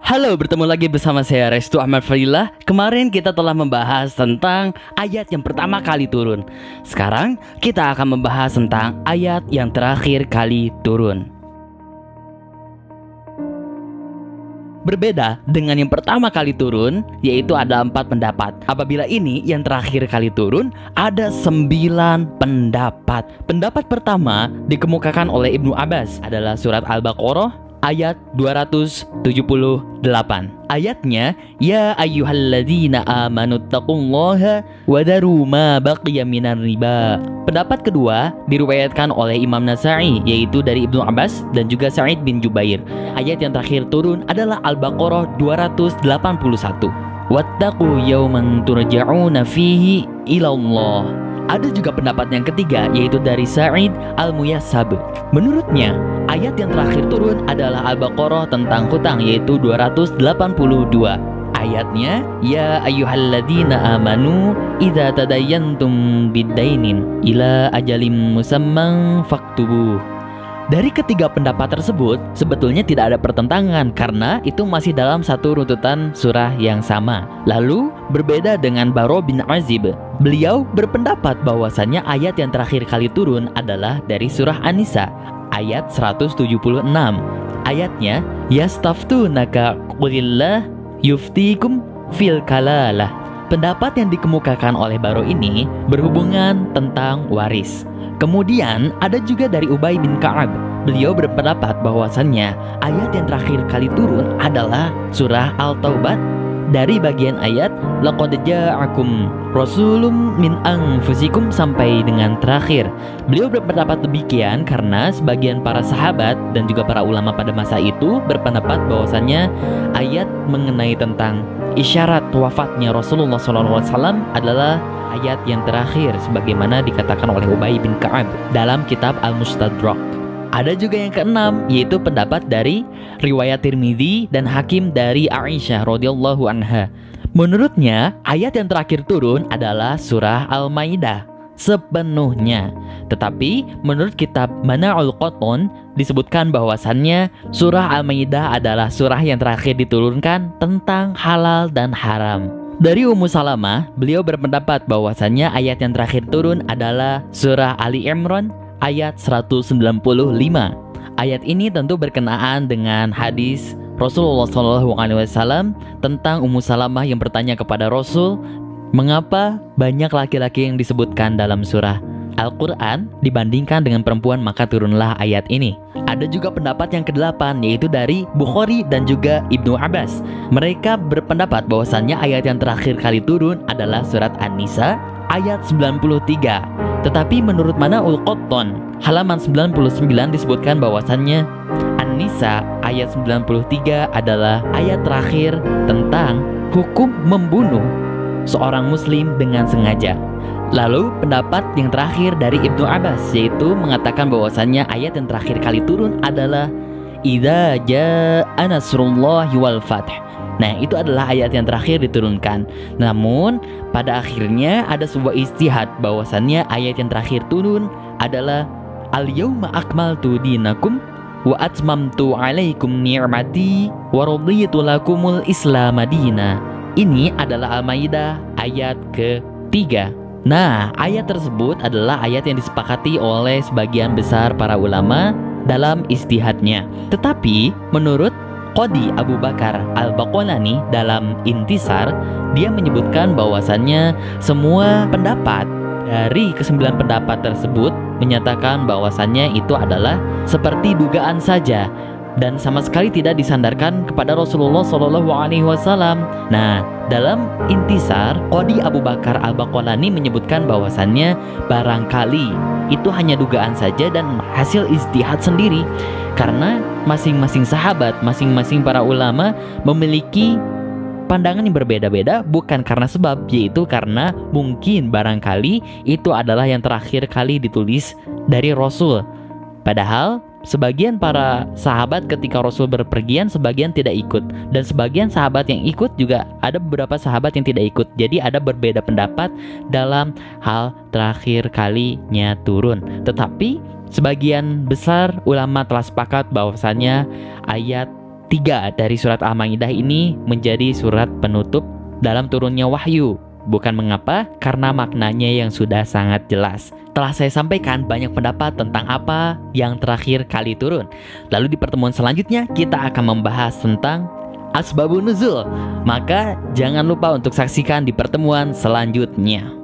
Halo, bertemu lagi bersama saya Restu Ahmad Fadilah. Kemarin kita telah membahas tentang ayat yang pertama kali turun. Sekarang kita akan membahas tentang ayat yang terakhir kali turun. Berbeda dengan yang pertama kali turun, yaitu ada 4 pendapat. Apabila ini yang terakhir kali turun, ada 9 pendapat. Pendapat pertama dikemukakan oleh Ibnu Abbas adalah surat Al-Baqarah ayat 278. Ayatnya, ya ayyuhalladzina amanu taqullaha wa daru ma baqiya minar riba. Pendapat kedua diriwayatkan oleh Imam Nasa'i, yaitu dari Ibnu Abbas dan juga Sa'id bin Jubair. Ayat yang terakhir turun adalah Al-Baqarah 281. Wattaqu yawman turja'una fihi ilallah. Ada juga pendapat yang ketiga, yaitu dari Sa'id Al-Muyassab. Menurutnya, ayat yang terakhir turun adalah Al-Baqarah tentang hutang, yaitu 282. Ayatnya, ya ayyuhalladzina amanu idza tadayantum biddainin ila ajalim musamman faktubuh. Dari ketiga pendapat tersebut, sebetulnya tidak ada pertentangan karena itu masih dalam satu runtutan surah yang sama. Lalu, berbeda dengan Baro bin Azib. Beliau berpendapat bahwasannya ayat yang terakhir kali turun adalah dari surah An-Nisa, ayat 176. Ayatnya, yastaftunaka qulillah yuftikum fil kalalah. Pendapat yang dikemukakan oleh Baro ini berhubungan tentang waris. Kemudian ada juga dari Ubay bin Ka'ab. Beliau berpendapat bahwasannya ayat yang terakhir kali turun adalah surah Al-Taubah dari bagian ayat laqad ja'akum rasulun min anfusikum sampai dengan terakhir. Beliau berpendapat demikian karena sebagian para sahabat dan juga para ulama pada masa itu berpendapat bahwasannya ayat mengenai tentang isyarat wafatnya Rasulullah SAW adalah ayat yang terakhir sebagaimana dikatakan oleh Ubay bin Ka'ab dalam kitab Al-Mustadrak. Ada juga yang keenam, yaitu pendapat dari riwayat Tirmidzi dan Hakim dari Aisyah radhiyallahu anha. Menurutnya, ayat yang terakhir turun adalah surah Al-Maidah sepenuhnya. Tetapi menurut kitab Mana'ul Qatun disebutkan bahwasannya surah Al-Maidah adalah surah yang terakhir diturunkan tentang halal dan haram. Dari Ummu Salamah, beliau berpendapat bahwasannya ayat yang terakhir turun adalah surah Ali Imran ayat 195. Ayat ini tentu berkenaan dengan hadis Rasulullah SAW tentang Ummu Salamah yang bertanya kepada Rasul, mengapa banyak laki-laki yang disebutkan dalam surah Al-Quran dibandingkan dengan perempuan, maka turunlah ayat ini. Ada juga pendapat yang kedelapan, yaitu dari Bukhari dan juga Ibnu Abbas. Mereka berpendapat bahwasannya ayat yang terakhir kali turun adalah surat An-Nisa ayat 93. Tetapi menurut Mana'ul Qatun halaman 99 disebutkan bahwasannya An-Nisa ayat 93 adalah ayat terakhir tentang hukum membunuh seorang muslim dengan sengaja. Lalu pendapat yang terakhir dari Ibnu Abbas yaitu mengatakan bahwasannya ayat yang terakhir kali turun adalah idza jaa nasrullahi wal fath. Nah, itu adalah ayat yang terakhir diturunkan. Namun pada akhirnya ada sebuah ijtihad bahwasannya ayat yang terakhir turun adalah al-yauma akmaltu dinakum wa atmamtu alaikum ni'mati wa raditu lakumul islam madina. Ini adalah Al-Maidah ayat ke-3. Nah, ayat tersebut adalah ayat yang disepakati oleh sebagian besar para ulama dalam ijtihadnya. Tetapi menurut Qadi Abu Bakar Al-Baqalani dalam Intisar, dia menyebutkan bahwasannya semua pendapat dari ke-9 pendapat tersebut menyatakan bahwasannya itu adalah seperti dugaan saja dan sama sekali tidak disandarkan kepada Rasulullah SAW. Nah, dalam Intisar, Qadi Abu Bakar Al-Baqalani menyebutkan bahwasannya barangkali itu hanya dugaan saja dan hasil ijtihad sendiri, karena masing-masing sahabat, masing-masing para ulama memiliki pandangan yang berbeda-beda, bukan karena sebab, yaitu karena mungkin barangkali itu adalah yang terakhir kali ditulis dari Rasul. Padahal sebagian para sahabat ketika Rasul berpergian, sebagian tidak ikut, dan sebagian sahabat yang ikut juga ada beberapa sahabat yang tidak ikut. Jadi ada berbeda pendapat dalam hal terakhir kalinya turun. Tetapi sebagian besar ulama telah sepakat bahwasannya ayat 3 dari surat Al-Maidah ini menjadi surat penutup dalam turunnya wahyu. Bukan mengapa, karena maknanya yang sudah sangat jelas. Telah saya sampaikan banyak pendapat tentang apa yang terakhir kali turun. Lalu di pertemuan selanjutnya kita akan membahas tentang Asbabun Nuzul. Maka jangan lupa untuk saksikan di pertemuan selanjutnya.